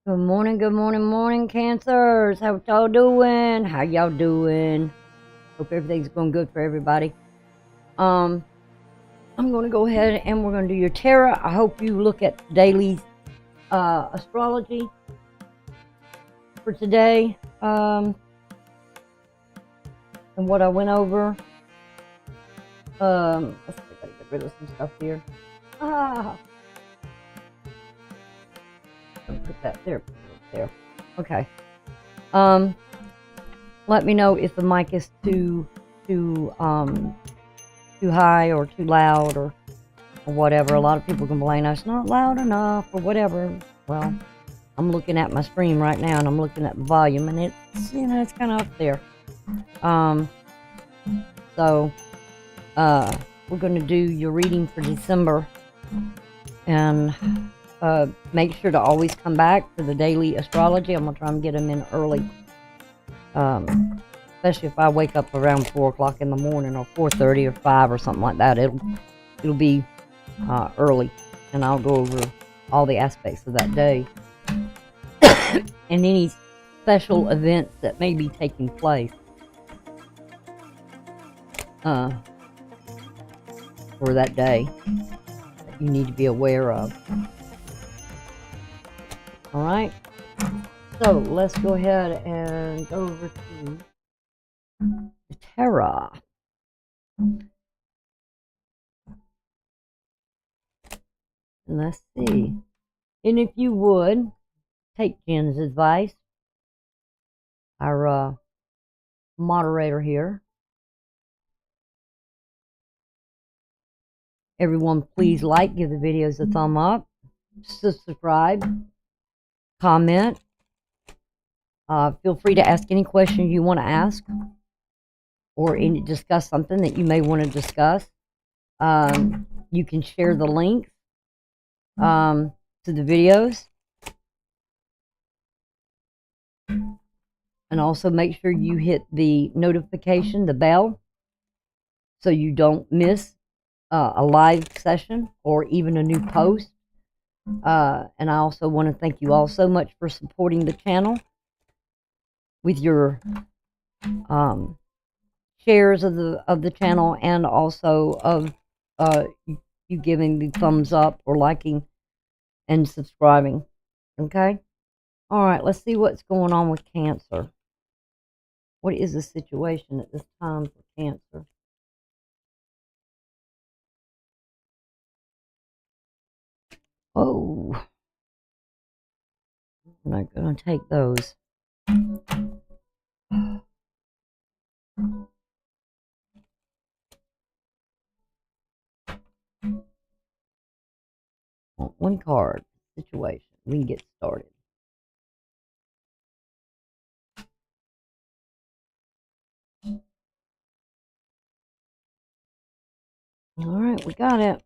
Good morning, Cancers. How y'all doing? How y'all doing? Hope everything's going good for everybody. I'm going to go ahead and we're going to do your tarot. I hope you look at daily astrology for today. And what I went over. Let's see, I gotta get rid of some stuff here. Put that there. Okay. Let me know if the mic is too high or too loud or whatever. A lot of people complain it's not loud enough or whatever. Well, I'm looking at my screen right now and I'm looking at the volume and it's it's kind of up there. So we're going to do your reading for December, and make sure to always come back for the daily astrology. I'm going to try and get them in early, especially if I wake up around 4 o'clock in the morning or 4:30 or 5 or something like that. It'll be early, and I'll go over all the aspects of that day and any special events that may be taking place for that day that you need to be aware of. All right, so let's go ahead and go over to the tarot. And let's see. And if you would, take Jen's advice, our moderator here. Everyone, please give the videos a thumb up, subscribe, comment. Feel free to ask any question you want to ask or discuss something that you may want to discuss. You can share the links to the videos. And also make sure you hit the notification, the bell, so you don't miss a live session or even a new post. And I also want to thank you all so much for supporting the channel with your shares of the channel, and also of you giving the thumbs up or liking and subscribing. Okay? All right, let's see what's going on with Cancer. What is the situation at this time for Cancer? Oh, I'm not going to take those. One card, situation. We can get started. All right, we got it.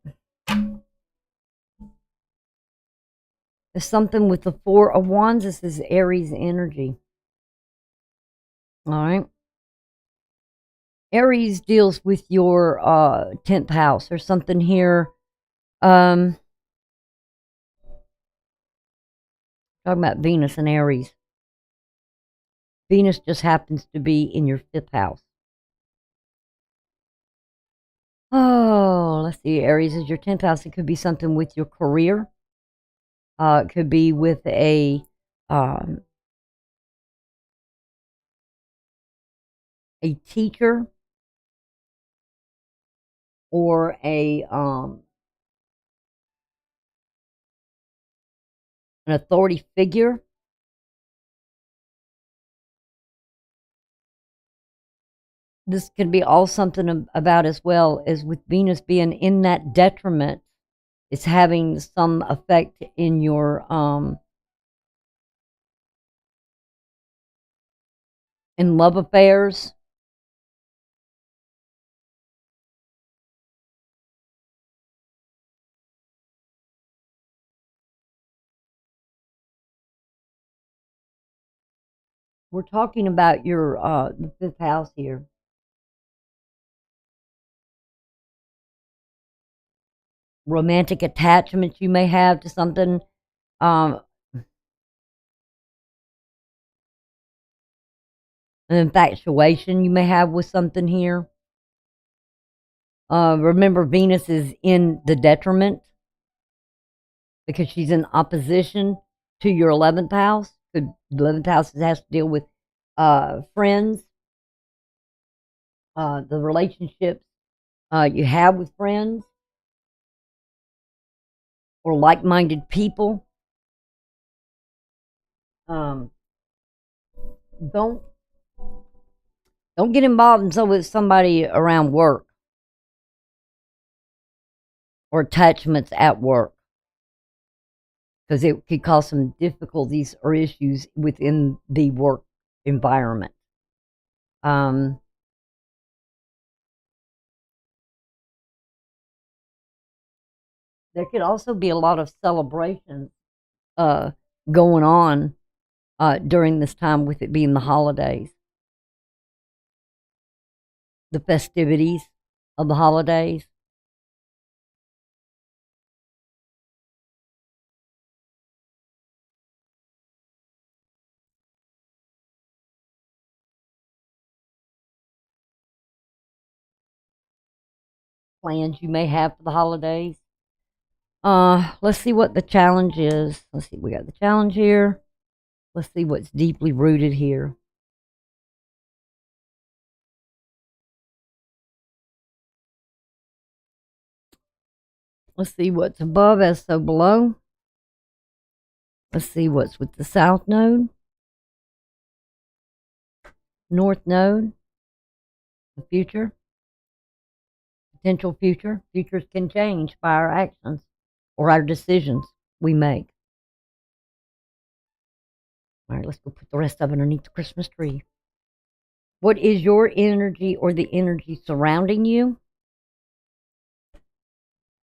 There's something with the Four of Wands. This is Aries energy. All right. Aries deals with your 10th house. There's something here. Talking about Venus and Aries. Venus just happens to be in your 5th house. Oh, let's see. Aries is your 10th house. It could be something with your career. It could be with a teacher or an authority figure. This could be all something about, as well as with Venus being in that detriment, it's having some effect in your in love affairs. We're talking about your the 5th house here. Romantic attachments you may have to something. an infatuation you may have with something here. Remember, Venus is in the detriment because she's in opposition to your 11th house. The 11th house has to deal with friends, the relationships you have with friends or like-minded people. Don't get involved with somebody around work or attachments at work, because it could cause some difficulties or issues within the work environment. There could also be a lot of celebrations going on during this time, with it being the holidays, the festivities of the holidays. Plans you may have for the holidays. Let's see what the challenge is. Let's see, we got the challenge here. Let's see what's deeply rooted here. Let's see what's above as so below. Let's see what's with the south node, north node, the future, potential future. Futures can change by our actions or our decisions we make. All right, let's go put the rest of it underneath the Christmas tree. What is your energy or the energy surrounding you?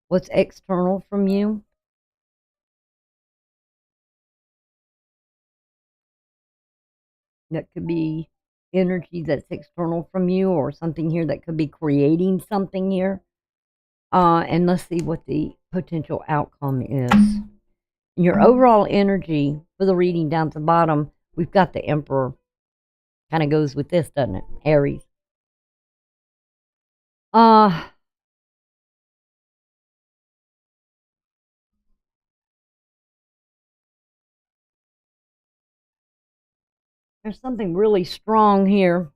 What's external from you? That could be energy that's external from you, or something here that could be creating something here. And let's see what the potential outcome is. Your overall energy for the reading down at the bottom, we've got the Emperor. Kind of goes with this, doesn't it? Aries. There's something really strong here.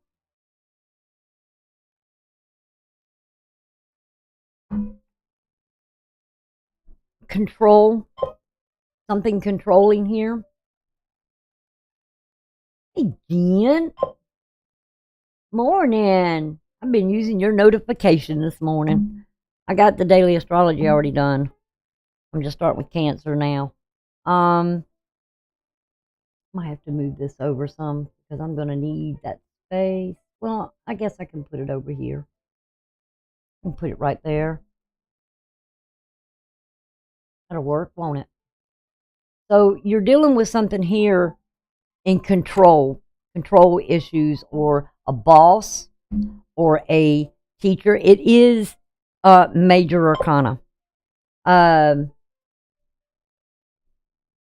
Control. Something controlling here. Hey, Jen. Morning. I've been using your notification this morning. I got the daily astrology already done. I'm just starting with Cancer now. Might have to move this over some because I'm going to need that space. Well, I guess I can put it over here. I can put it right there. That'll work, won't it? So you're dealing with something here in control issues, or a boss or a teacher. It is major arcana.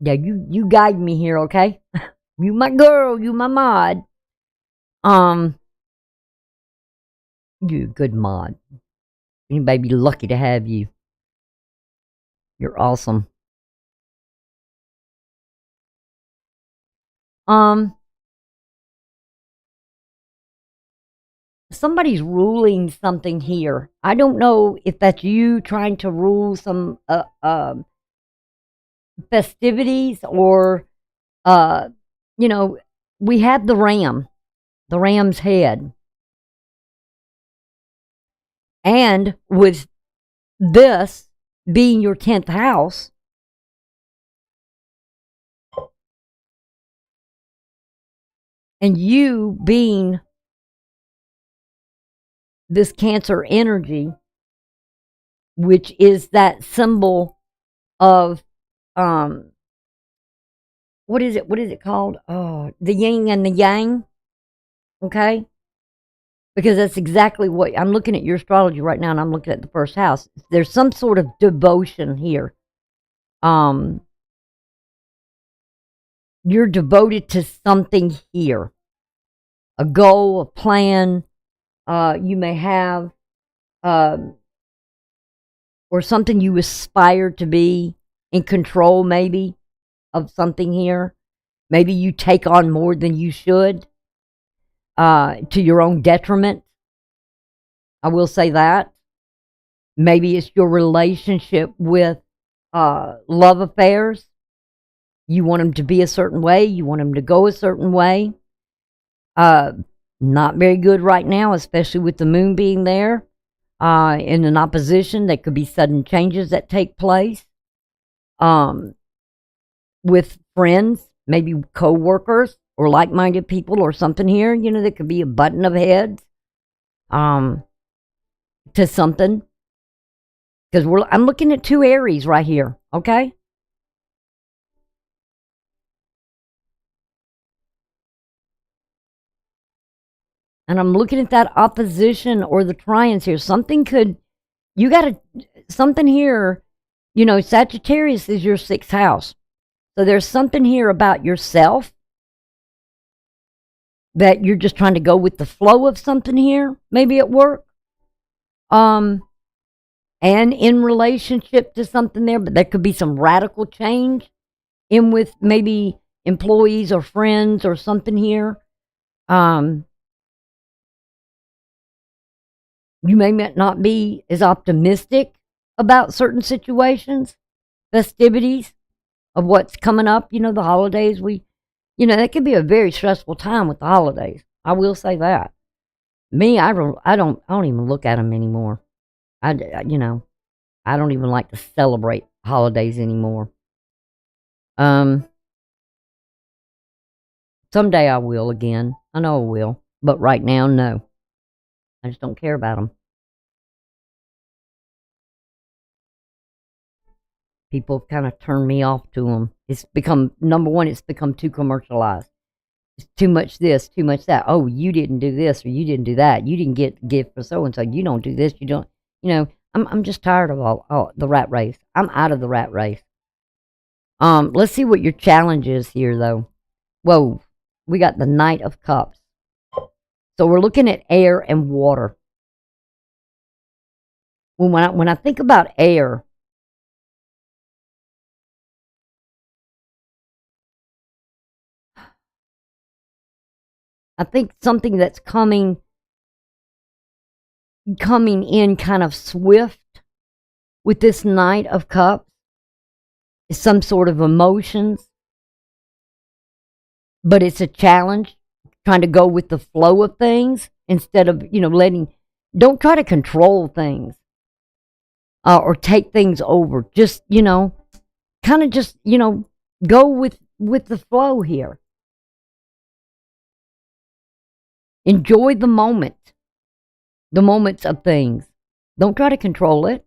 Yeah, you guide me here, okay? You my girl, you my mod. You a good mod. Anybody be lucky to have you. You're awesome. Somebody's ruling something here. I don't know if that's you trying to rule some festivities, or we have the ram's head, and with this being your 10th house, and you being this Cancer energy, which is that symbol of what is it called? Oh, the yin and the yang. Okay? Because that's exactly what I'm looking at your astrology right now, and I'm looking at the first house. There's some sort of devotion here. You're devoted to something here. a goal, a plan you may have, or something you aspire to be in control maybe of something here. Maybe you take on more than you should to your own detriment. I will say that. Maybe it's your relationship with love affairs. You want them to be a certain way. You want them to go a certain way. Not very good right now, especially with the moon being there in an opposition. There could be sudden changes that take place with friends, maybe co-workers or like-minded people or something here. You know, there could be a button of heads to something. Because I'm looking at 2 Aries right here, okay? And I'm looking at that opposition or the trions here. Something could, something here, you know, Sagittarius is your 6th house. So there's something here about yourself that you're just trying to go with the flow of something here, maybe at work. And in relationship to something there, but there could be some radical change in with maybe employees or friends or something here. You may not be as optimistic about certain situations, festivities of what's coming up, you know, the holidays. That could be a very stressful time with the holidays. I will say that. Me, I don't even look at them anymore. I don't even like to celebrate holidays anymore. Someday I will again. I know I will. But right now, no. I just don't care about them. People have kind of turned me off to them. It's become, number one, it's become too commercialized. It's too much this, too much that. Oh, you didn't do this or you didn't do that. You didn't get a gift for so-and-so. You don't do this. You don't, I'm just tired of all the rat race. I'm out of the rat race. Let's see what your challenge is here, though. Whoa, we got the Knight of Cups. So we're looking at air and water. When I think about air, I think something that's coming in kind of swift with this Knight of Cups is some sort of emotions, but it's a challenge, trying to go with the flow of things instead of, don't try to control things or take things over. Just, kind of just, go with the flow here. Enjoy the moments of things. Don't try to control it.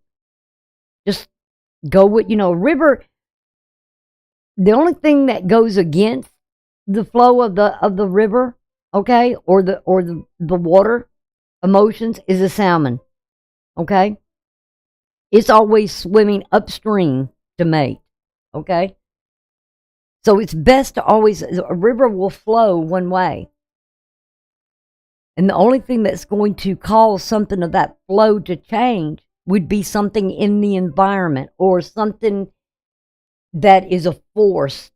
Just go with, river. The only thing that goes against the flow of the river, okay, or the water emotions is a salmon, okay? It's always swimming upstream to mate, okay? So it's best to always, a river will flow one way. And the only thing that's going to cause something of that flow to change would be something in the environment or something that is a forced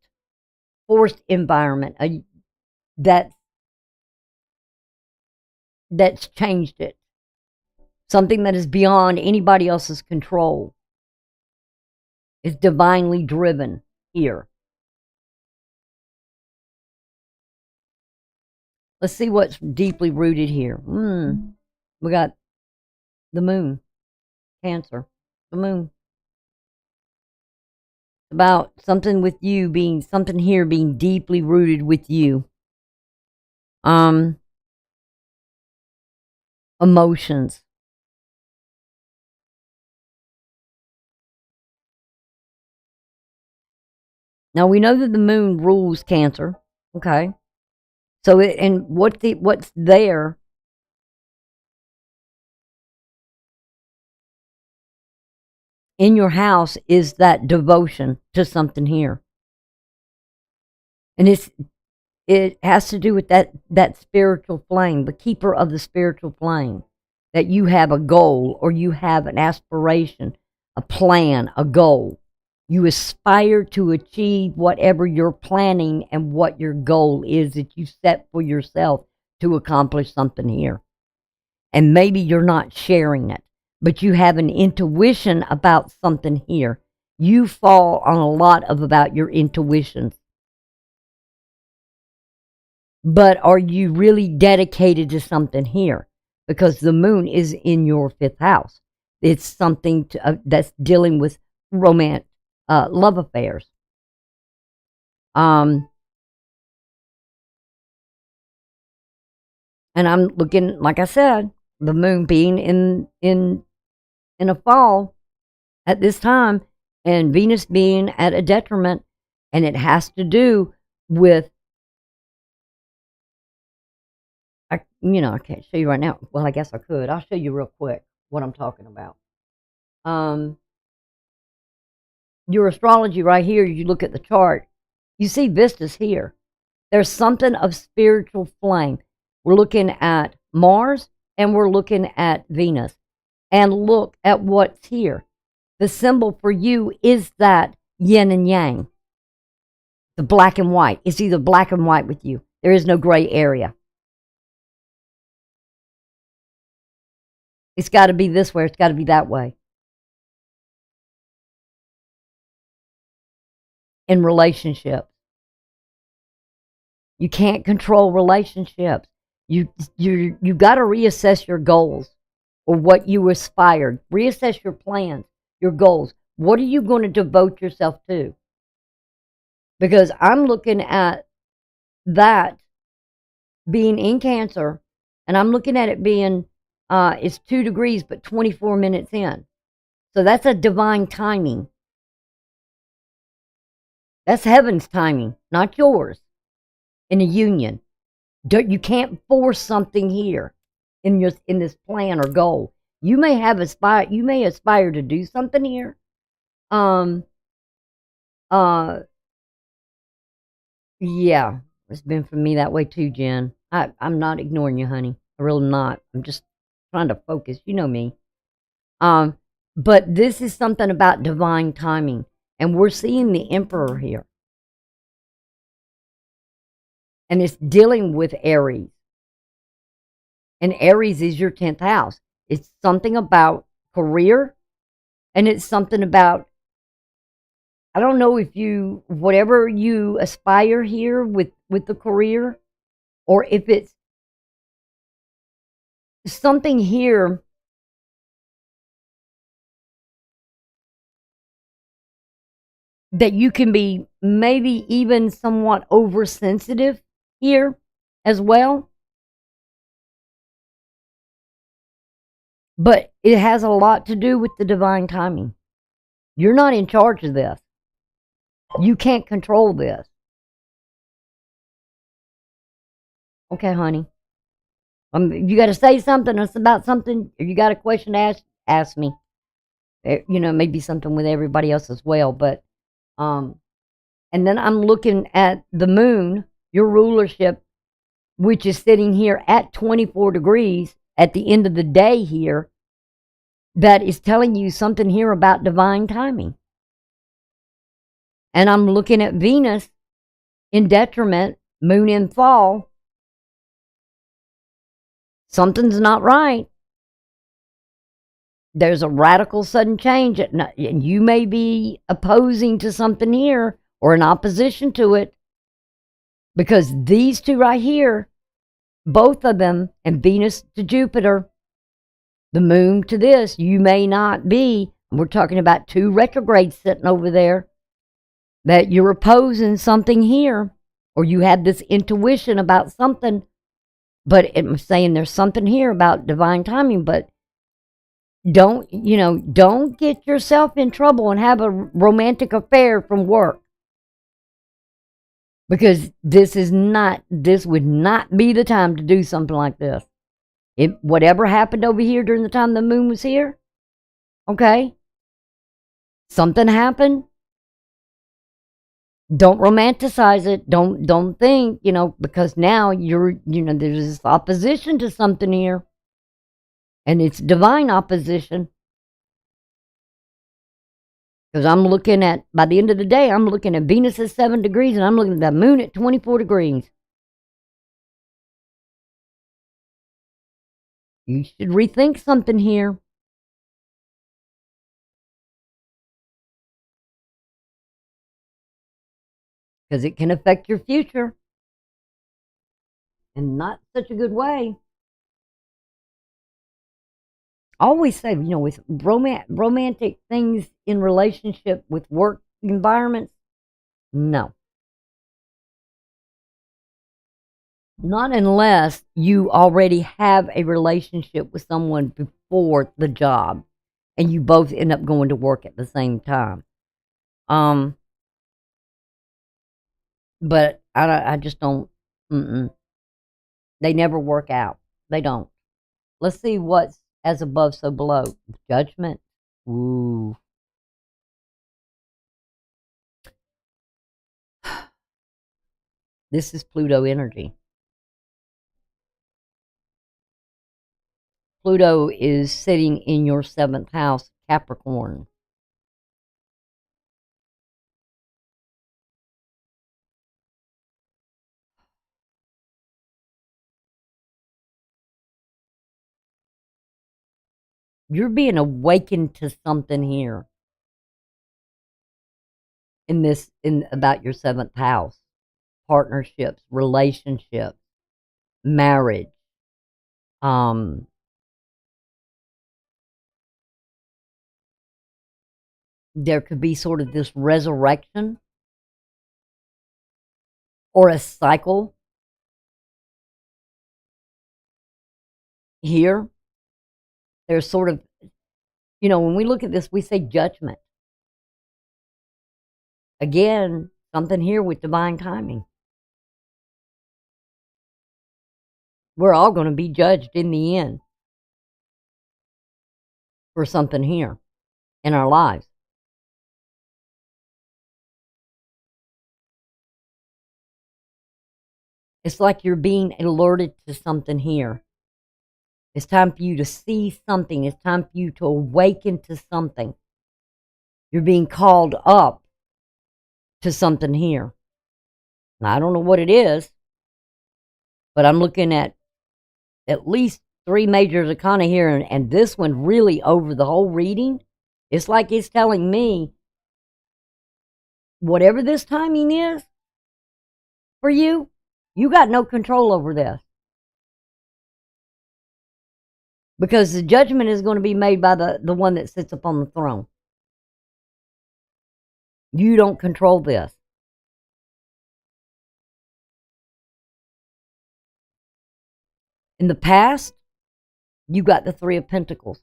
environment that's changed it. Something that is beyond anybody else's control. Is divinely driven here. Let's see what's deeply rooted here. We got the moon, Cancer, the moon. About something with you being, something here being deeply rooted with you. Emotions. Now we know that the moon rules Cancer, okay? So what's there in your house is that devotion to something here. And it has to do with that spiritual flame, the keeper of the spiritual flame, that you have a goal or you have an aspiration, a plan, a goal. You aspire to achieve whatever you're planning and what your goal is that you set for yourself to accomplish something here. And maybe you're not sharing it, but you have an intuition about something here. You fall on a lot of about your intuitions. But are you really dedicated to something here? Because the moon is in your 5th house. It's something that's dealing with romance, love affairs. And I'm looking, like I said, the moon being in a fall at this time, and Venus being at a detriment, and it has to do with, I can't show you right now. Well, I guess I could. I'll show you real quick what I'm talking about. Your astrology right here, you look at the chart, you see vistas here. There's something of spiritual flame. We're looking at Mars and we're looking at Venus. And look at what's here. The symbol for you is that yin and yang. The black and white. It's either black and white with you. There is no gray area. It's got to be this way. It's got to be that way. In relationships, you can't control relationships. You got to reassess your goals or what you aspired. Reassess your plans, your goals. What are you going to devote yourself to? Because I'm looking at that being in Cancer, and I'm looking at it being, it's 2 degrees, but 24 minutes in. So that's a divine timing. That's heaven's timing, not yours, in a union. You can't force something here in this plan or goal. You may aspire to do something here. Yeah, it's been for me that way too, Jen. I'm not ignoring you, honey. I really am not. I'm just trying to focus. You know me. But this is something about divine timing, and we're seeing the Emperor here. And it's dealing with Aries. And Aries is your 10th house. It's something about career, and it's something about, I don't know if whatever you aspire here with the career, or if it's something here that you can be maybe even somewhat oversensitive here as well. But it has a lot to do with the divine timing. You're not in charge of this. You can't control this. Okay, honey. You got to say something. It's about something. If you got a question to ask me. Maybe something with everybody else as well. But, and then I'm looking at the moon, your rulership, which is sitting here at 24 degrees at the end of the day here, that is telling you something here about divine timing. And I'm looking at Venus in detriment, moon in fall. Something's not right. There's a radical sudden change, and you may be opposing to something here or in opposition to it, because these two right here, both of them, and Venus to Jupiter, the moon to this, you may not be, we're talking about 2 retrogrades sitting over there, that you're opposing something here, or you have this intuition about something, but I'm saying there's something here about divine timing. But don't get yourself in trouble and have a romantic affair from work, because this would not be the time to do something like this. Whatever happened over here during the time the moon was here, okay, something happened Don't romanticize it. Don't think, because now there's this opposition to something here. And it's divine opposition. Because I'm looking at, by the end of the day, I'm looking at Venus at 7 degrees and I'm looking at the moon at 24 degrees. You should rethink something here. Because it can affect your future. And not such a good way. I always say, with romantic things in relationship with work environments, no. Not unless you already have a relationship with someone before the job and you both end up going to work at the same time. But I just don't, they never work out. They don't. Let's see what's as above, so below. Judgment. Ooh. This is Pluto energy. Pluto is sitting in your 7th house, Capricorn. You're being awakened to something here in about your 7th house. Partnerships, relationships, marriage. There could be sort of this resurrection or a cycle here. There's sort of, when we look at this, we say judgment. Again, something here with divine timing. We're all going to be judged in the end for something here in our lives. It's like you're being alerted to something here. It's time for you to see something. It's time for you to awaken to something. You're being called up to something here. Now, I don't know what it is, but I'm looking at least 3 major arcana here, and this one really over the whole reading. It's like it's telling me whatever this timing is for you, you got no control over this. Because the judgment is going to be made by the one that sits upon the throne. You don't control this. In the past, you got the 3 of Pentacles.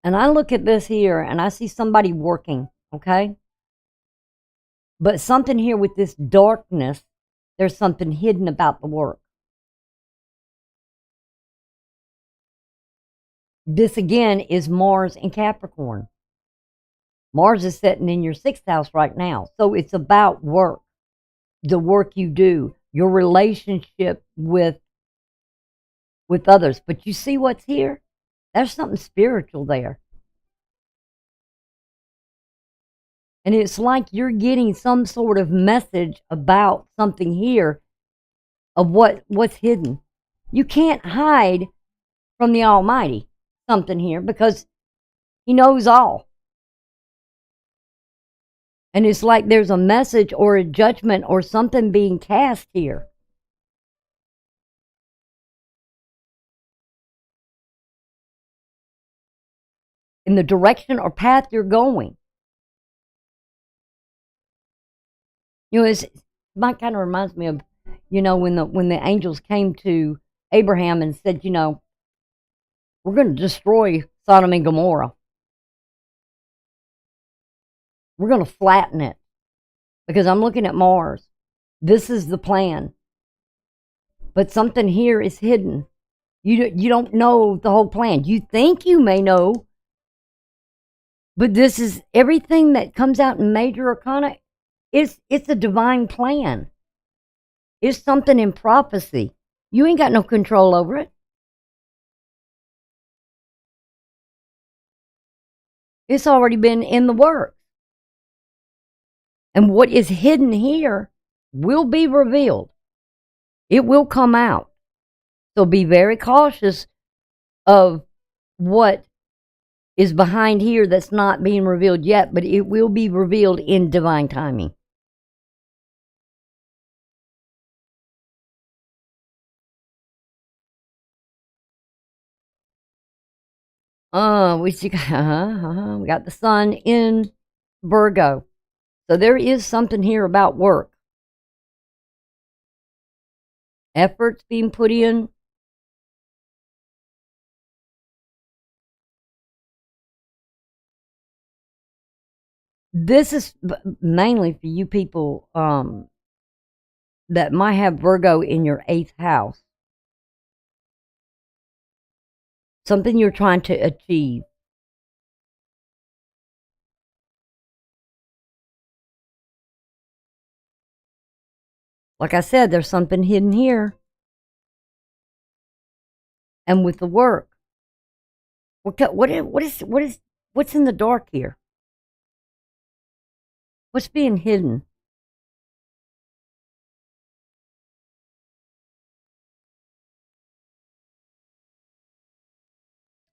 And I look at this here and I see somebody working, okay? But something here with this darkness, there's something hidden about the work. This again is Mars in Capricorn. Mars is sitting in your 6th house right now. So it's about work, the work you do, your relationship with others. But you see what's here? There's something spiritual there. And it's like you're getting some sort of message about something here of what's hidden. You can't hide from the Almighty something here because He knows all. And it's like there's a message or a judgment or something being cast here. In the direction or path you're going. It kind of reminds me of, when the angels came to Abraham and said, we're going to destroy Sodom and Gomorrah. We're going to flatten it. Because I'm looking at Mars. This is the plan. But something here is hidden. You don't know the whole plan. You think you may know But this is everything that comes out in major arcana. It's a divine plan. It's something in prophecy. You ain't got no control over it. It's already been in the works. And what is hidden here will be revealed. It will come out. So be very cautious of what is behind here that's not being revealed yet, but it will be revealed in divine timing. We got the sun in Virgo. So there is something here about work. Efforts being put in. This is mainly for you people that might have Virgo in your 8th house. Something you're trying to achieve. Like I said, there's something hidden here. And with the work, what's in the dark here? What's being hidden?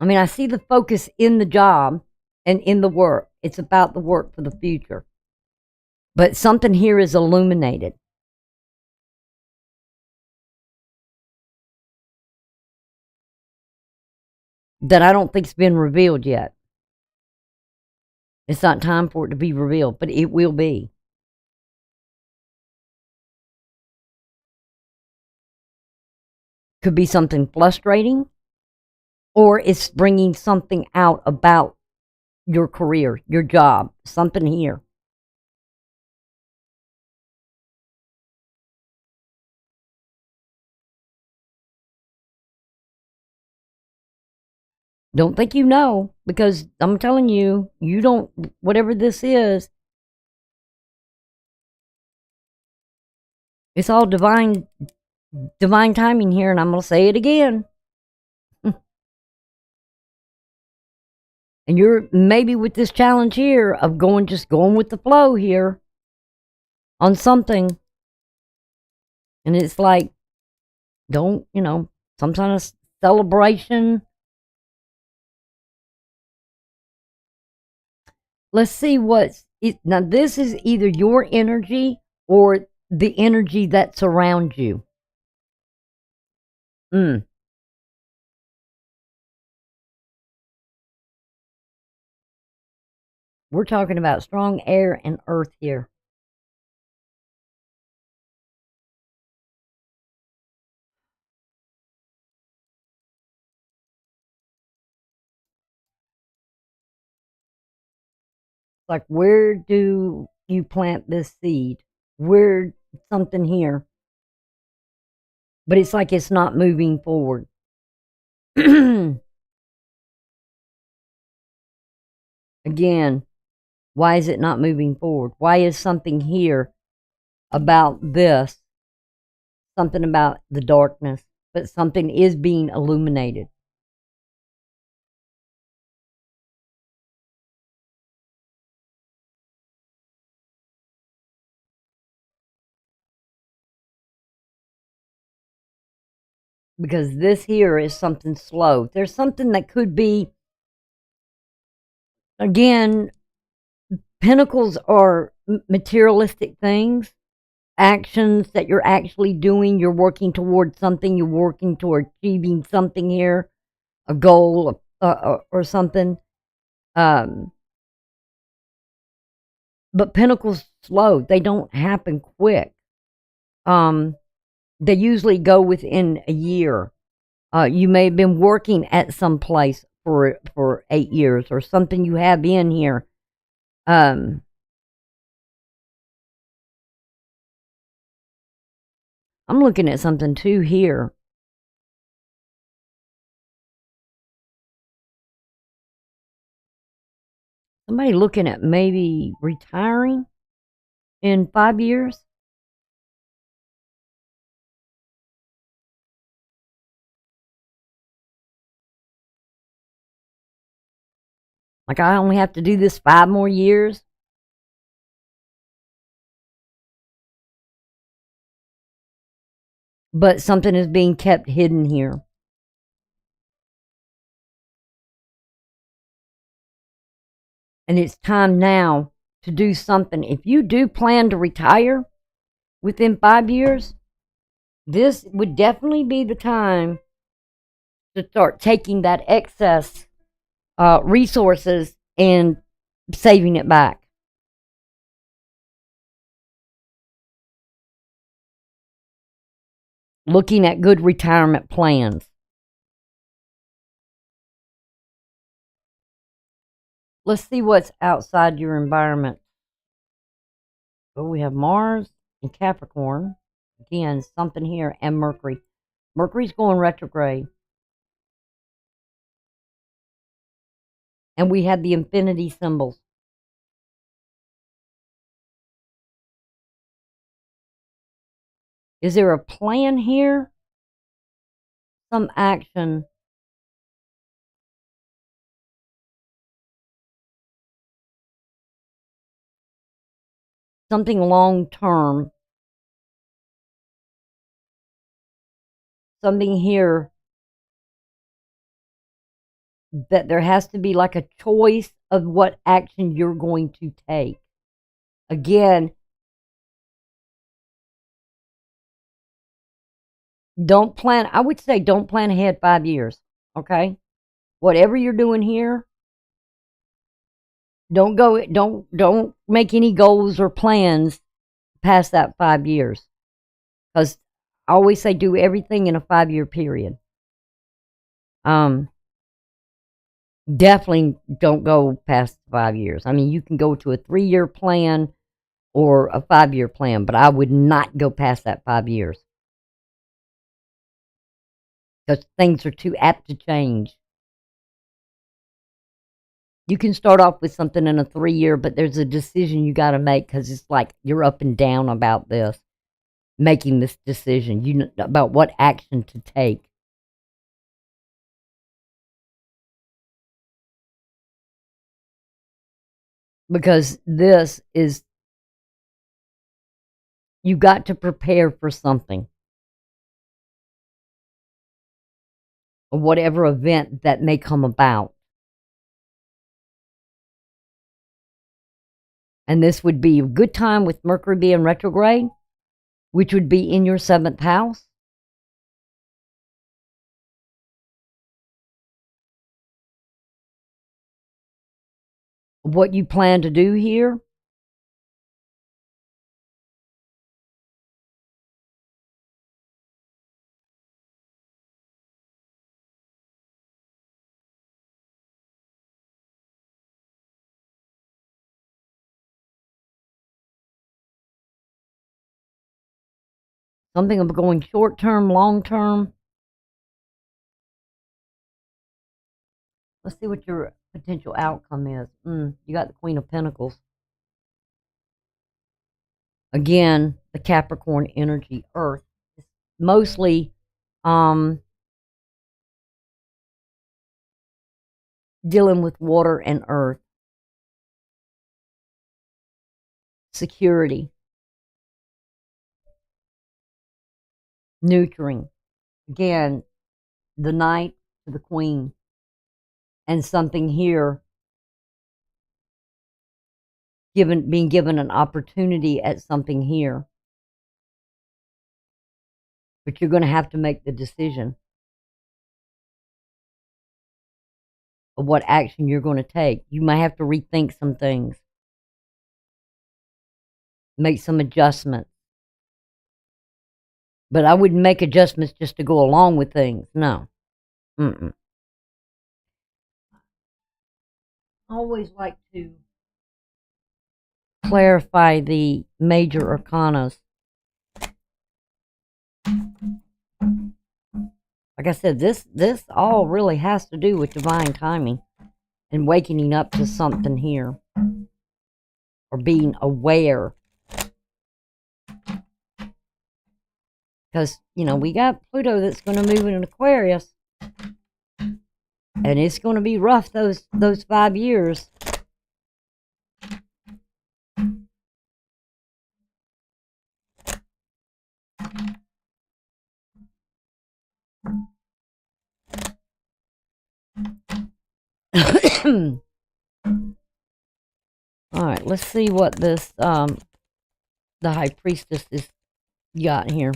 I mean, I see the focus in the job and in the work. It's about the work for the future. But something here is illuminated. That I don't think's been revealed yet. It's not time for it to be revealed, but it will be. Could be something frustrating, or it's bringing something out about your career, your job, something here. Don't think you know, because I'm telling you, you don't, whatever this is, it's all divine timing here, and I'm going to say it again. And you're maybe with this challenge here of just going with the flow here on something. And it's like, don't, some kind of celebration. Let's see now this is either your energy or the energy that surrounds you. We're talking about strong air and earth here. Like, where do you plant this seed? Where something here? But it's like it's not moving forward. Again, why is it not moving forward? Why is something here about this? Something about the darkness, but something is being illuminated. Because this here is something slow. There's something that could be, again, pentacles are materialistic things, actions that you're actually doing. You're working towards something. You're working toward achieving something here, a goal or something. But pentacles slow. They don't happen quick. They usually go within a year. You may have been working at some place for 8 years or something you have in here. I'm looking at something too here. somebody looking at maybe retiring in 5 years. Like, I only have to do this 5 more years. But something is being kept hidden here. And it's time now to do something. If you do plan to retire within 5 years, this would definitely be the time to start taking that excess resources and saving it back. Looking at good retirement plans. Let's see what's outside your environment. Oh, we have Mars and Capricorn. Again, something here, and Mercury. Mercury's going retrograde. And we have the infinity symbols. Is there a plan here? Some action. Something long term. Something here that there has to be like a choice of what action you're going to take. Again, don't plan. I would say don't plan ahead 5 years. Okay? Whatever you're doing here, don't make any goals or plans past that 5 years. Because I always say do everything in a 5-year period. Definitely don't go past 5 years. I mean, you can go to a 3-year plan or a 5-year plan, but I would not go past that 5 years. Because things are too apt to change. You can start off with something in a 3-year, but there's a decision you got to make because it's like you're up and down about this, making this decision, about what action to take. Because this is, you got to prepare for something. Or whatever event that may come about. And this would be a good time with Mercury being retrograde, which would be in your 7th house. What you plan to do here. Something of going short term, long term. Let's see what your potential outcome is. You got the Queen of Pentacles. Again, the Capricorn energy, Earth. It's mostly dealing with water and earth. Security. Nurturing. Again, the Knight to the Queen. And something here, being given an opportunity at something here. But you're going to have to make the decision of what action you're going to take. You may have to rethink some things. Make some adjustments. But I wouldn't make adjustments just to go along with things. No. I always like to clarify the major arcanas. Like I said, this all really has to do with divine timing and waking up to something here. or being aware. Because, you know, we got Pluto that's going to move in Aquarius. And it's going to be rough those 5 years. Alright, let's see what this, the High Priestess has got here.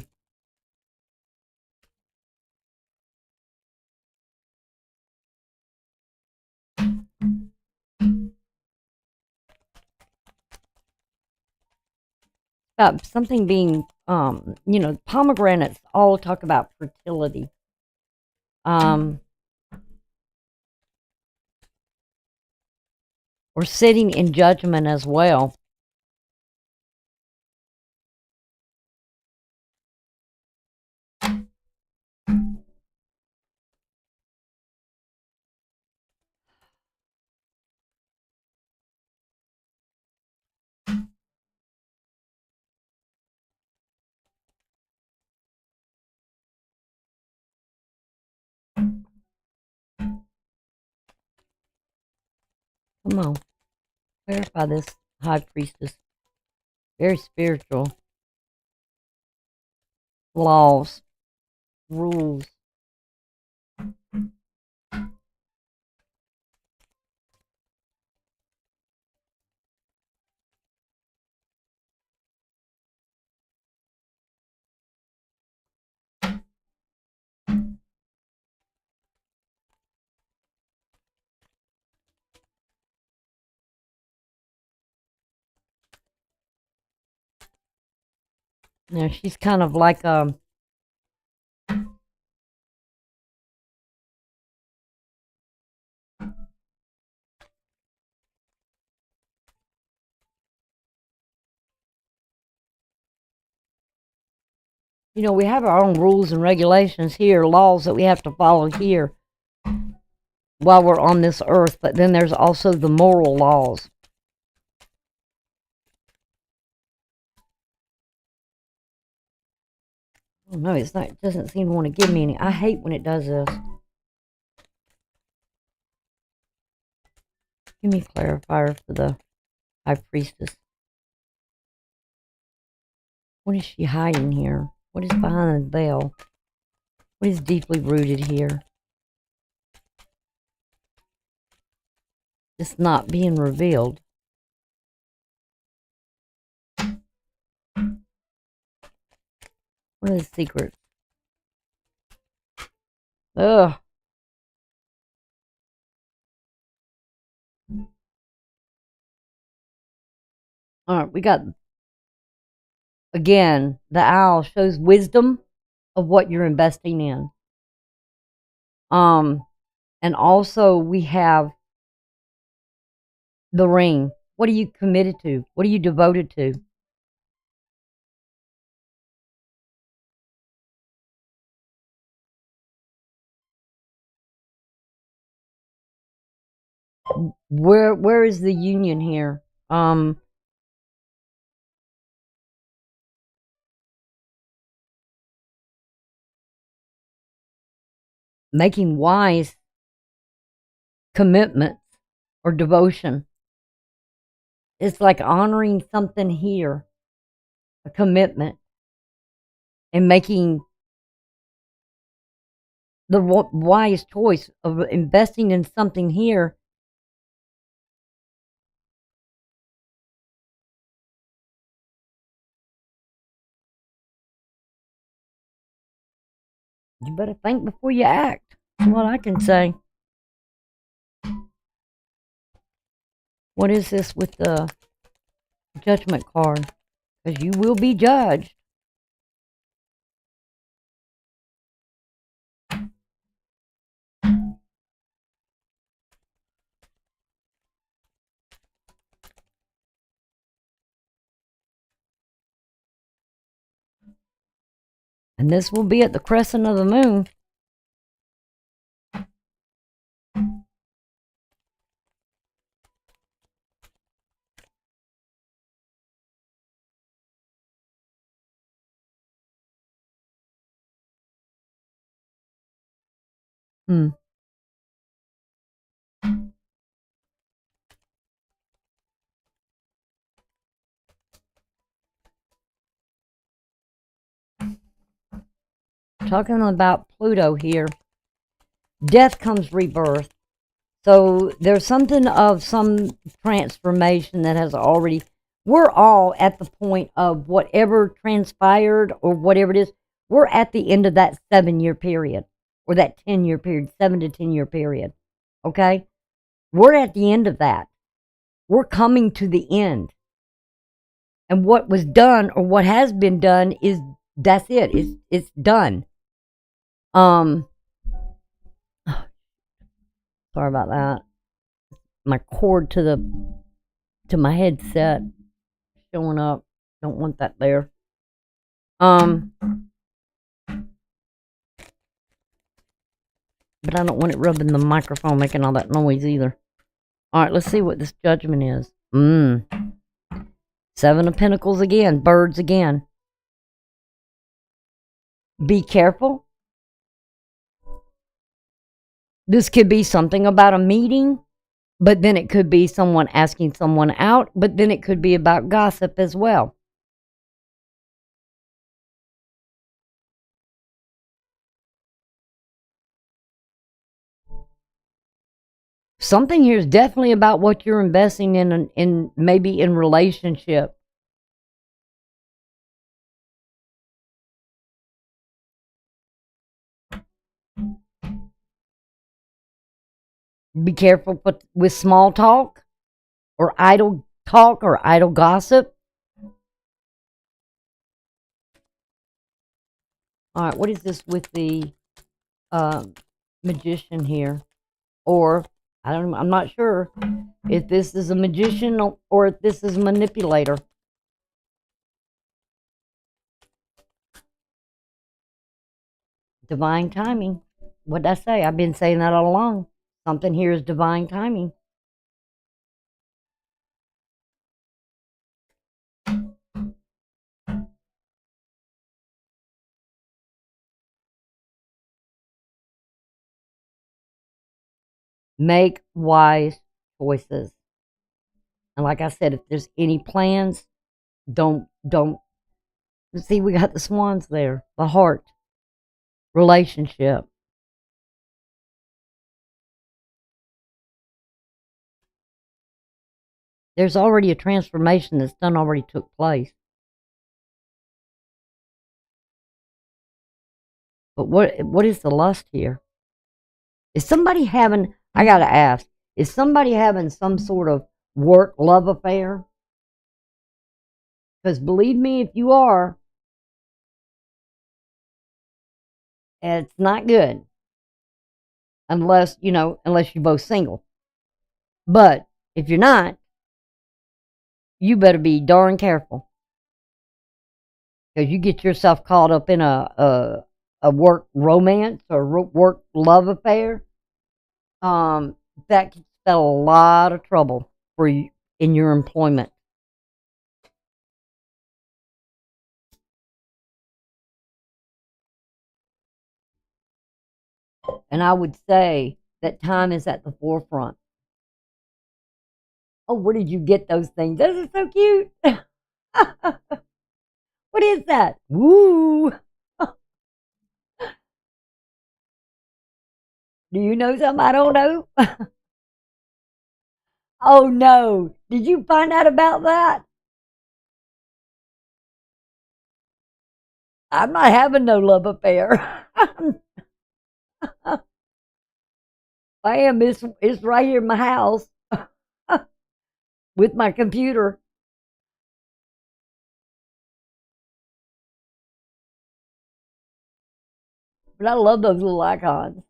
About something being, you know, pomegranates all talk about fertility. Or sitting in judgment as well. Come on. Clarify this, High Priestess. Very spiritual. Laws. Rules. Now she's kind of like you know, we have our own rules and regulations here, laws that we have to follow here while we're on this earth, but then there's also the moral laws. Oh, no, it's not. It doesn't seem to want to give me any. I hate when it does this. Give me a clarifier for the High Priestess. What is she hiding here? What is behind the veil? What is deeply rooted here? It's not being revealed. What are the secrets? Ugh. Alright, we got, again, the owl shows wisdom of what you're investing in. And also we have the ring. What are you committed to? What are you devoted to? Where is the union here? Making wise commitments or devotion. It's like honoring something here, a commitment, and making the wise choice of investing in something here. You better think before you act. That's what I can say. What is this with the judgment card? Because you will be judged. And this will be at the crescent of the moon. Hmm. Talking about Pluto here. Death comes rebirth. So there's something of some transformation that has already, we're all at the point of whatever transpired or whatever it is, we're at the end of that 7-year period or that 10-year period, 7 to 10-year period. Okay? We're at the end of that. We're coming to the end. And what was done or what has been done is, that's it. It's done. Sorry about that. My cord to my headset showing up. Don't want that there. But I don't want it rubbing the microphone, making all that noise either. All right, let's see what this judgment is. 7 of Pentacles again, birds again. Be careful. This could be something about a meeting, but then it could be someone asking someone out, but then it could be about gossip as well. Something here is definitely about what you're investing in maybe in relationship. Be careful with small talk or idle talk or idle gossip. All right, what is this with the magician here? Or I'm not sure if this is a magician or if this is a manipulator. Divine timing. What did I say? I've been saying that all along. Something here is divine timing. Make wise choices. And like I said, if there's any plans, don't. See, we got the swans there. The heart. Relationship. There's already a transformation that's done already took place. But what is the lust here? Is somebody having, I gotta ask, is somebody having some sort of work love affair? Because believe me, if you are, it's not good. Unless, unless you're both single. But if you're not, you better be darn careful. Because you get yourself caught up in a work romance or work love affair, that could spell a lot of trouble for you in your employment. And I would say that time is at the forefront. Oh, where did you get those things? Those are so cute. What is that? Woo! Do you know something I don't know? Oh no. Did you find out about that? I'm not having no love affair. I am. It's right here in my house with my computer. But I love those little icons.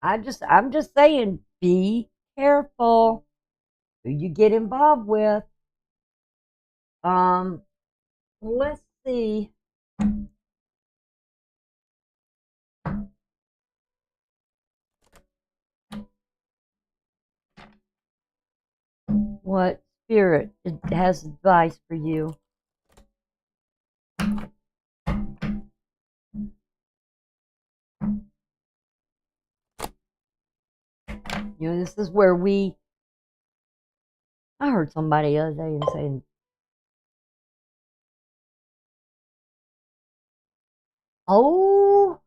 I'm just saying, be careful who you get involved with. Let's see. What spirit has advice for you? This is where I heard somebody the other day saying, oh,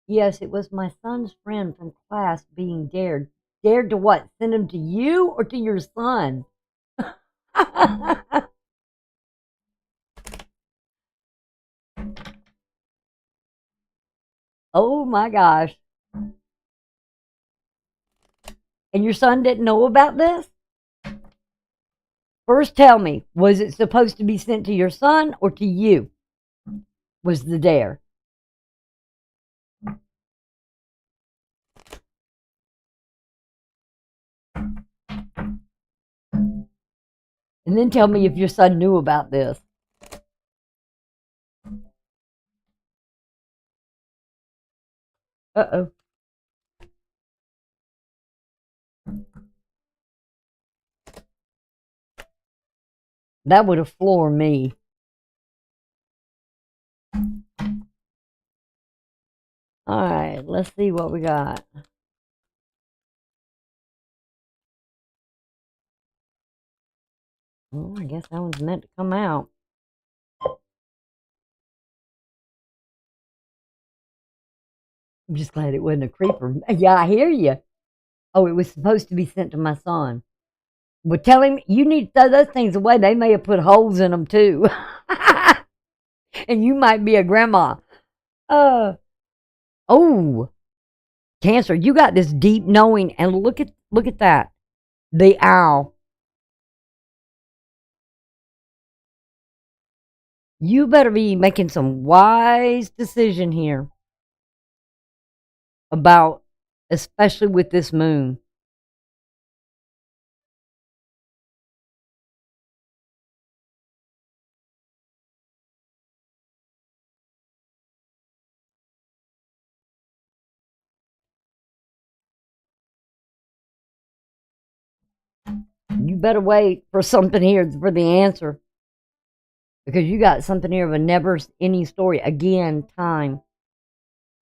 yes, it was my son's friend from class being dared. Dared to what? Send him to you or to your son? Oh my gosh. And your son didn't know about this? First tell me, was it supposed to be sent to your son or to you? Was the dare? And then tell me if your son knew about this. Uh-oh. That would have floored me. All right, let's see what we got. Well, I guess that one's meant to come out. I'm just glad it wasn't a creeper. Yeah, I hear you. Oh, it was supposed to be sent to my son. Well, tell him you need to throw those things away. They may have put holes in them too. And you might be a grandma. Oh, Cancer, you got this deep knowing, and look at that. The owl. You better be making some wise decision here about, especially with this moon. You better wait for something here for the answer, because you got something here of a never ending story again. Time.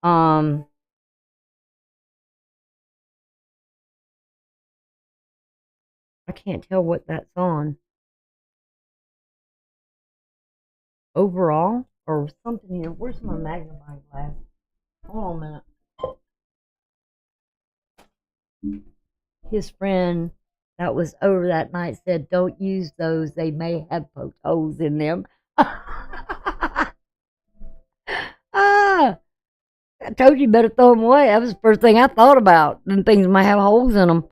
I can't tell what that's on. Overall or something here. Where's my magnifying glass? Hold on a minute. His friend that was over that night said, "Don't use those. They may have poked holes in them." Ah, I told you better throw them away. That was the first thing I thought about. Them things might have holes in them.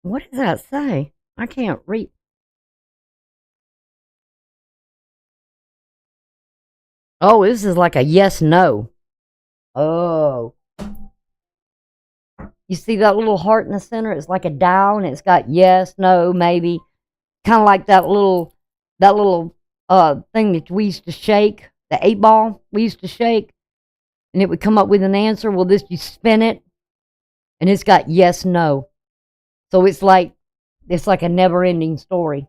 What does that say? I can't read. Oh, this is like a yes, no. Oh. You see that little heart in the center? It's like a dial, and it's got yes, no, maybe. Kind of like that little thing that we used to shake, the 8 ball we used to shake, and it would come up with an answer. Well, this, you spin it, and it's got yes, no. So it's like a never ending story.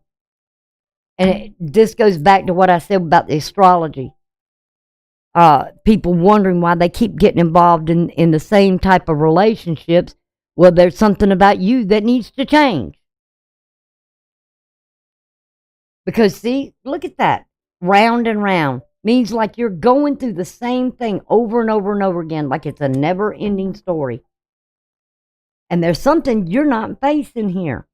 And this goes back to what I said about the astrology. People wondering why they keep getting involved in the same type of relationships. Well, there's something about you that needs to change. Because, see, look at that. Round and round. Means like you're going through the same thing over and over and over again, like it's a never ending story. And there's something you're not facing here.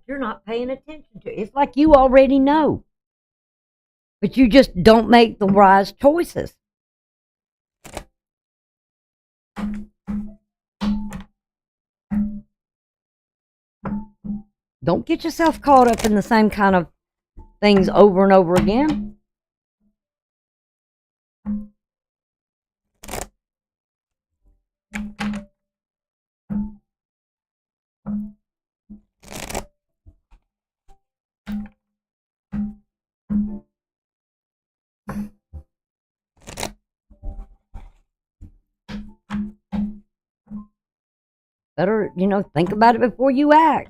You're not paying attention to. It's like you already know, but you just don't make the wise choices. Don't get yourself caught up in the same kind of things over and over again. Better, think about it before you act.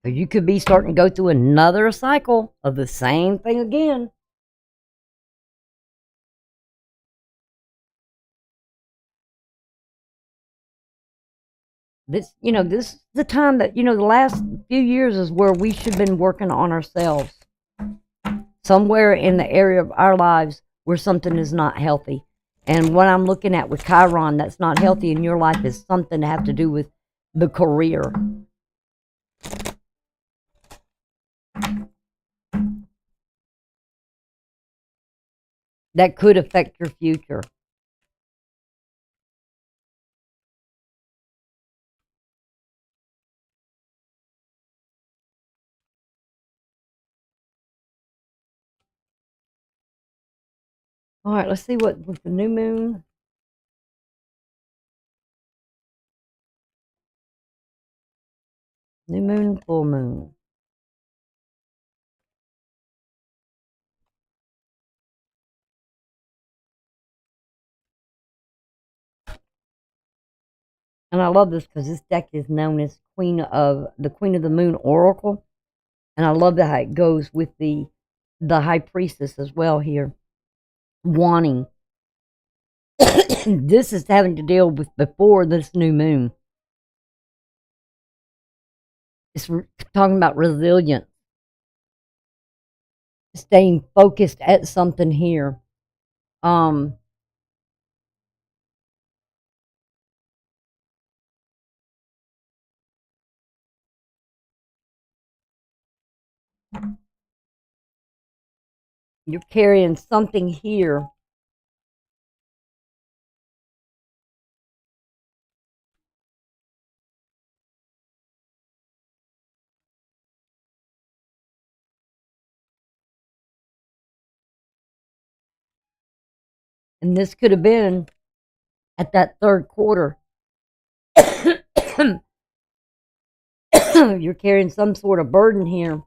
So you could be starting to go through another cycle of the same thing again. This is the time that, the last few years is where we should have been working on ourselves. Somewhere in the area of our lives where something is not healthy. And what I'm looking at with Chiron that's not healthy in your life is something to have to do with the career. That could affect your future. All right, let's see what with the new moon. New moon, full moon. And I love this because this deck is known as Queen of the Moon Oracle. And I love how it goes with the High Priestess as well here. Wanting. This is having to deal with before this new moon. It's talking about resilience. Staying focused at something here. You're carrying something here. And this could have been at that third quarter. You're carrying some sort of burden here.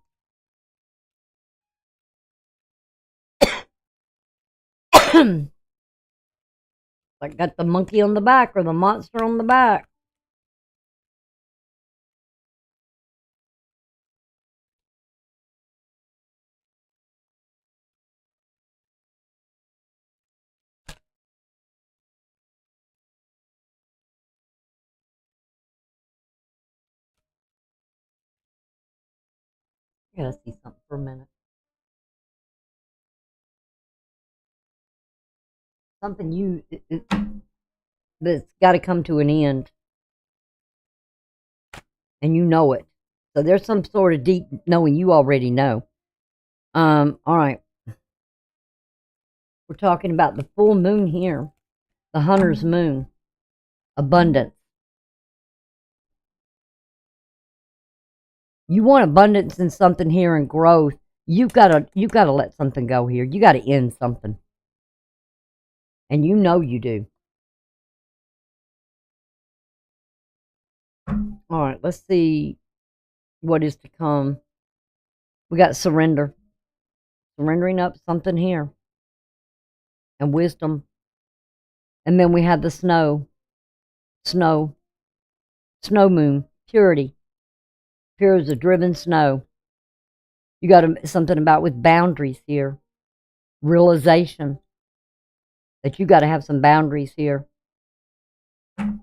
Like got the monkey on the back or the monster on the back. I gotta see something for a minute. Something that's got to come to an end, and you know it. So there's some sort of deep knowing you already know. All right. We're talking about the full moon here, the hunter's moon, abundance. You want abundance in something here and growth. You gotta let something go here. You gotta end something. And you know you do. All right, let's see what is to come. We got surrender. Surrendering up something here. And wisdom. And then we have the snow moon, purity. Pure as a driven snow. You got something about with boundaries here. Realization that you got to have some boundaries here. Now,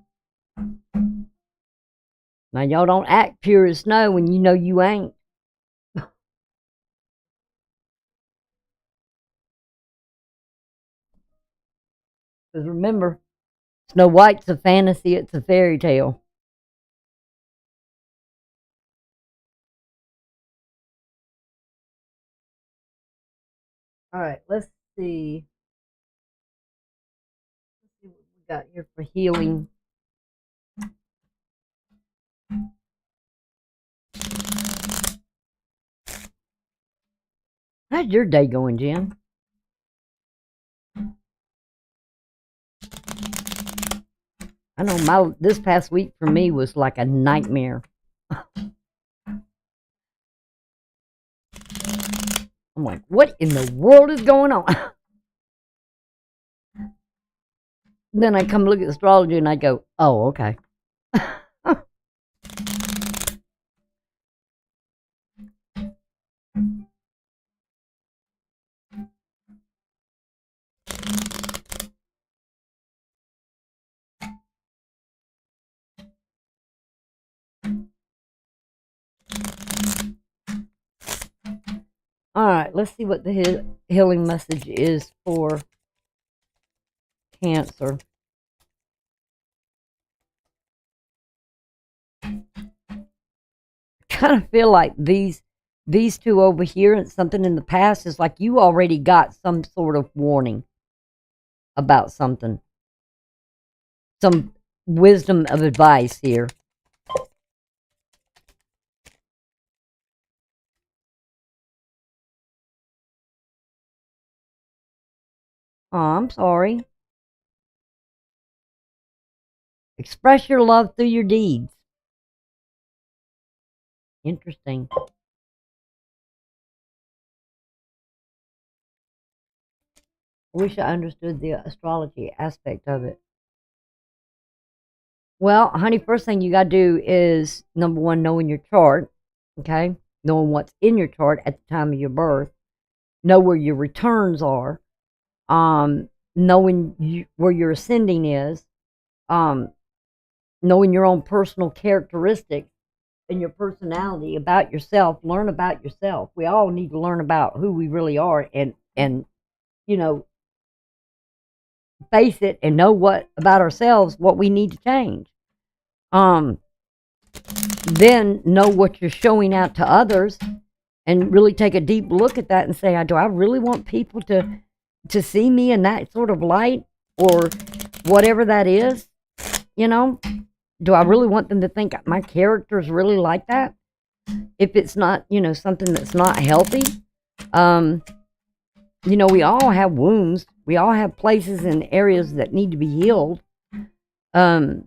y'all don't act pure as snow when you know you ain't. Because remember, Snow White's a fantasy, it's a fairy tale. All right, let's see. Let's see what we got here for healing. How's your day going, Jen? I know this past week for me was like a nightmare. I'm like, what in the world is going on? Then I come look at astrology and I go, oh, okay. All right, let's see what the healing message is for Cancer. Kind of feel like these two over here and something in the past is like you already got some sort of warning about something. Some wisdom of advice here. Oh, I'm sorry. Express your love through your deeds. Interesting. I wish I understood the astrology aspect of it. Well, honey, first thing you got to do is number one, knowing your chart, okay? Knowing what's in your chart at the time of your birth. Know where your returns are. Knowing where your ascending is. Knowing your own personal characteristics and your personality about yourself. Learn about yourself. We all need to learn about who we really are and you know, face it and know what about ourselves, what we need to change. Then know what you're showing out to others and really take a deep look at that and say, do I really want people to see me in that sort of light or whatever that is? Do I really want them to think my character is really like that? If it's not, something that's not healthy, we all have wounds. We all have places and areas that need to be healed. You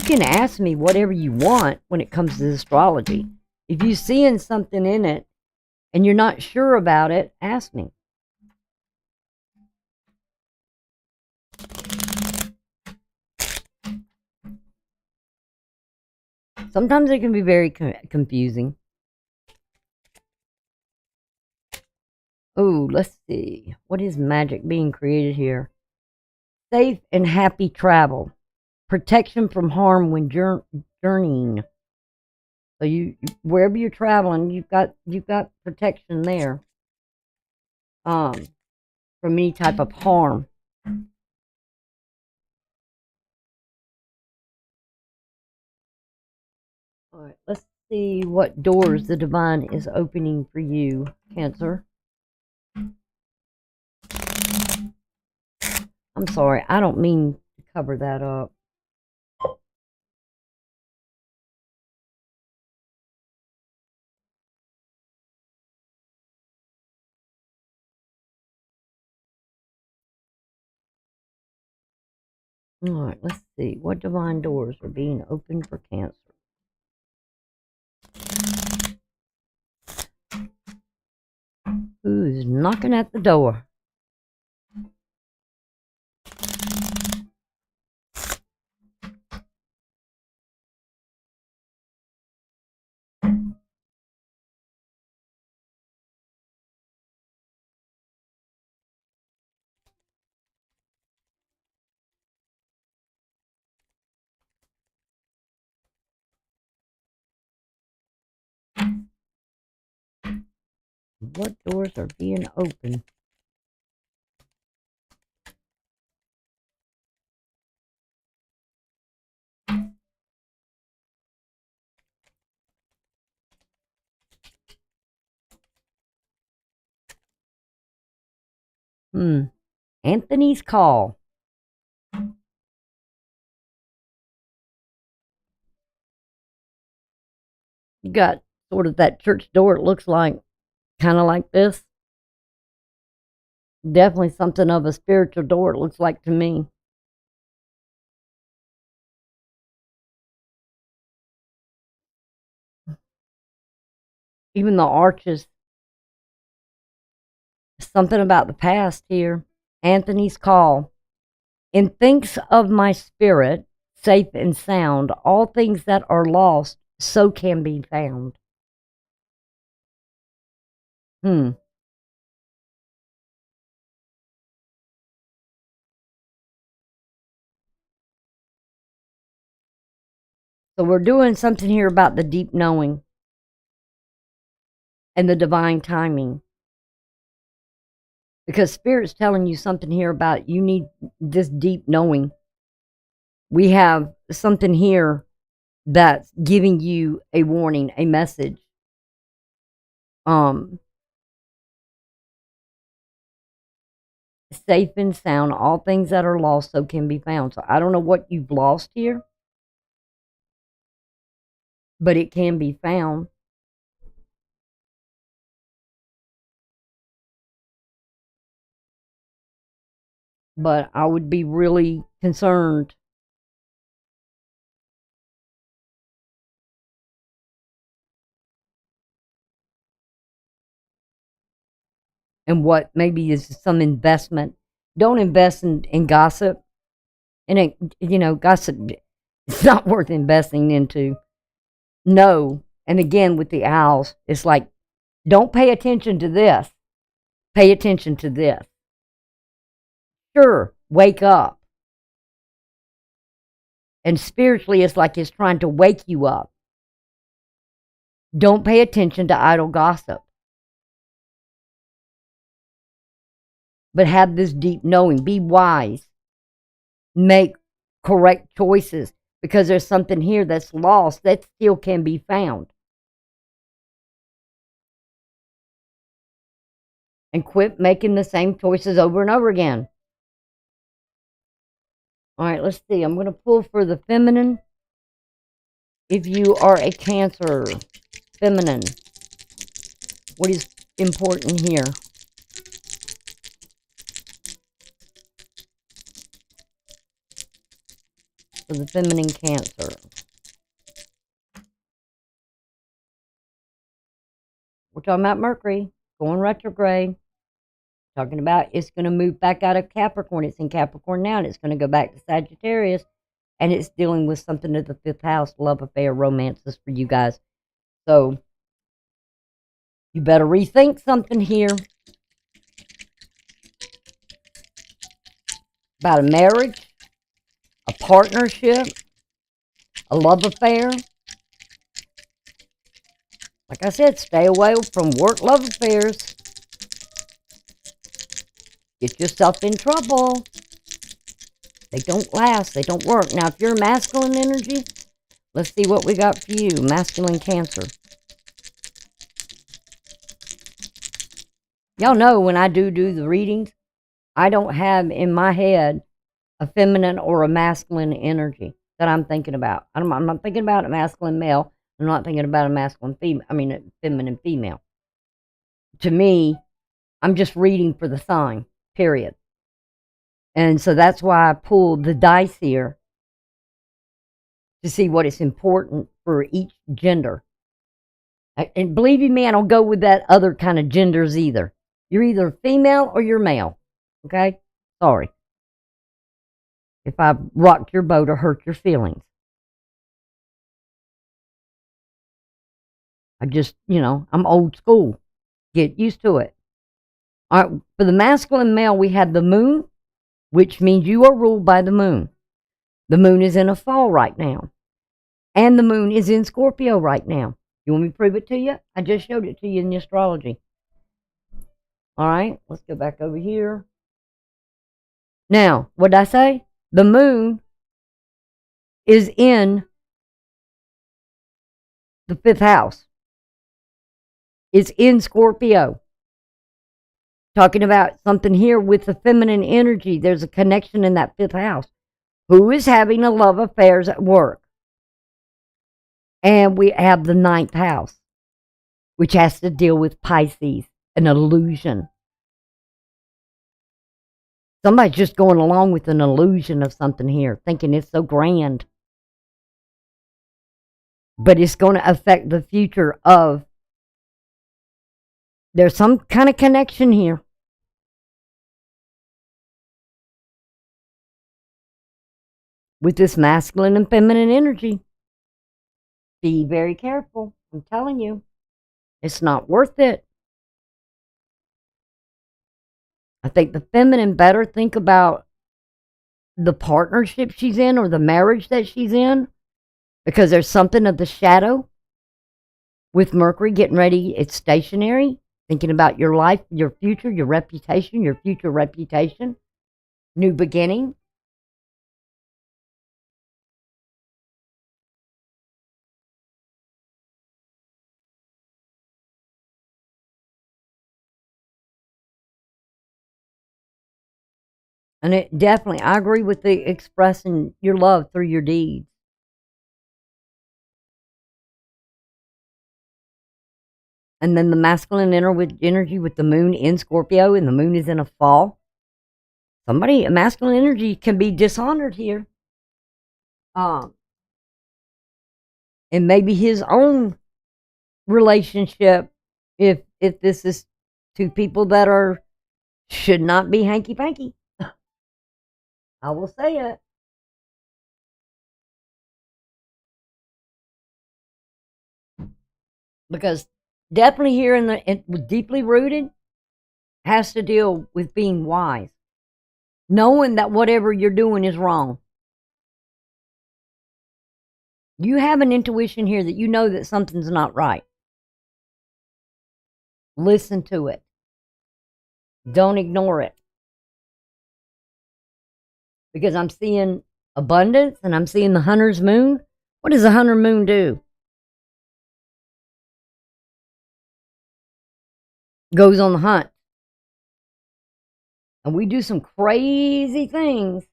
can ask me whatever you want when it comes to astrology. If you're seeing something in it and you're not sure about it, ask me. Sometimes it can be very confusing. Oh, let's see. What is magic being created here? Safe and happy travel. Protection from harm when journeying. So wherever you're traveling, you've got protection there. From any type of harm. All right, let's see what doors the divine is opening for you, Cancer. I'm sorry, I don't mean to cover that up. All right, let's see. What divine doors are being opened for Cancer? Who's knocking at the door? What doors are being opened? Anthony's call. You got sort of that church door, it looks like, kind of like this. Definitely something of a spiritual door, it looks like to me. Even the arches. Something about the past here. Anthony's call. In thinks of my spirit, safe and sound, all things that are lost, so can be found. So we're doing something here about the deep knowing and the divine timing. Because Spirit's telling you something here about you need this deep knowing. We have something here that's giving you a warning, a message. Safe and sound, all things that are lost so can be found. So I don't know what you've lost here, but it can be found. But I would be really concerned in what maybe is some investment. Don't invest in gossip. And gossip, it's not worth investing into. No. And again, with the owls, it's like, don't pay attention to this. Pay attention to this. Sure, wake up. And spiritually, it's like it's trying to wake you up. Don't pay attention to idle gossip. But have this deep knowing. Be wise. Make correct choices. Because there's something here that's lost that still can be found. And quit making the same choices over and over again. All right, let's see. I'm going to pull for the feminine. If you are a Cancer, feminine, what is important here? For the feminine Cancer. We're talking about Mercury going retrograde. Talking about it's going to move back out of Capricorn. It's in Capricorn now, and it's going to go back to Sagittarius, and it's dealing with something of the 5th house, love affair, romances for you guys. So you better rethink something here about a marriage, a partnership, a love affair. Like I said, stay away from work love affairs. Get yourself in trouble. They don't last. They don't work. Now, if you're masculine energy, let's see what we got for you. Masculine Cancer. Y'all know when I do the readings, I don't have in my head a feminine or a masculine energy that I'm thinking about. I'm not thinking about a masculine male. I'm not thinking about a masculine female. I mean, a feminine female. To me, I'm just reading for the sign, period. And so that's why I pulled the dice here to see what is important for each gender. And believe you me, I don't go with that other kind of genders either. You're either female or you're male. Okay? Sorry if I rocked your boat or hurt your feelings. I just, I'm old school. Get used to it. All right, for the masculine male, we have the moon, which means you are ruled by the moon. The moon is in a fall right now. And the moon is in Scorpio right now. You want me to prove it to you? I just showed it to you in the astrology. All right, let's go back over here. Now, what did I say? The moon is in the 5th house. It's in Scorpio. Talking about something here with the feminine energy. There's a connection in that 5th house. Who is having a love affairs at work? And we have the 9th house, which has to deal with Pisces, an illusion. Somebody's just going along with an illusion of something here, thinking it's so grand. But it's going to affect the future of, there's some kind of connection here. With this masculine and feminine energy. Be very careful. I'm telling you. It's not worth it. I think the feminine better think about the partnership she's in or the marriage that she's in, because there's something of the shadow with Mercury getting ready. It's stationary. Thinking about your life, your future, your reputation, your future reputation, new beginning. And it definitely, I agree with the expressing your love through your deeds. And then the masculine energy with the moon in Scorpio, and the moon is in a fall. Somebody, a masculine energy can be dishonored here. And maybe his own relationship, if this is two people that are should not be hanky panky. I will say it. Because definitely here it deeply rooted has to deal with being wise, knowing that whatever you're doing is wrong. You have an intuition here that you know that something's not right. Listen to it. Don't ignore it. Because I'm seeing abundance and I'm seeing the hunter's moon. What does the hunter moon do? Goes on the hunt. And we do some crazy things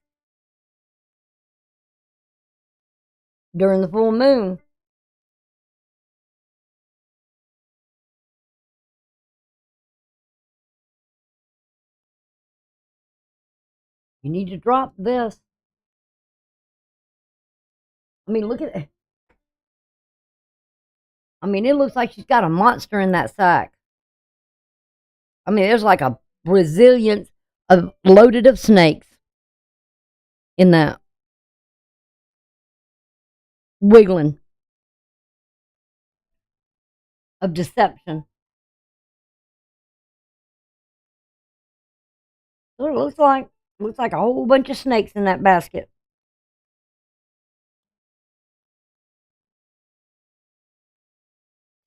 during the full moon. You need to drop this. I mean, look at it. I mean, it looks like she's got a monster in that sack. I mean, there's like a Brazilian loaded of snakes in that. Wiggling of deception. So it looks like a whole bunch of snakes in that basket.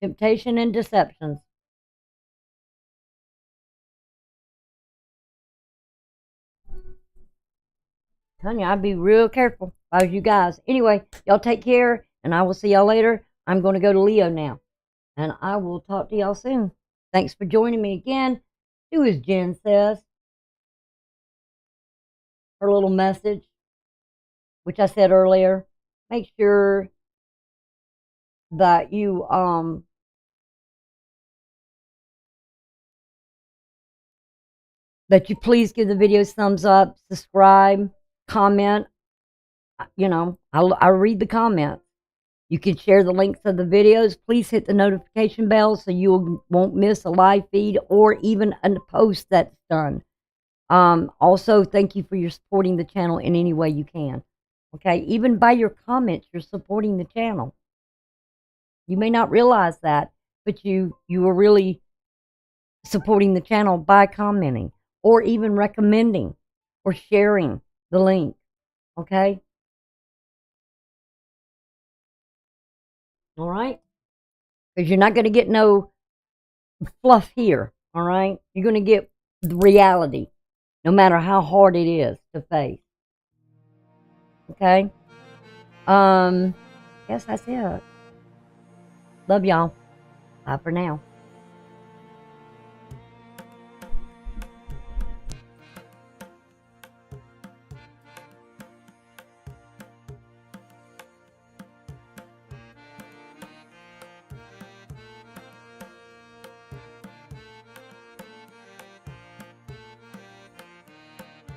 Temptation and deceptions. Tanya, I'd be real careful if I was you guys. Anyway, y'all take care, and I will see y'all later. I'm going to go to Leo now, and I will talk to y'all soon. Thanks for joining me again. Do as Jen says. Her little message, which I said earlier. Make sure that you please give the video thumbs up, subscribe, comment. You know, I read the comments. You can share the links of the videos. Please hit the notification bell so you won't miss a live feed or even a post that's done. Also, thank you for your supporting the channel in any way you can. Okay, even by your comments, you're supporting the channel. You may not realize that, but you are really supporting the channel by commenting or even recommending or sharing the link. Okay? All right? Because you're not going to get no fluff here. All right? You're going to get the reality, no matter how hard it is to face. Okay? Guess that's it. Love y'all. Bye for now.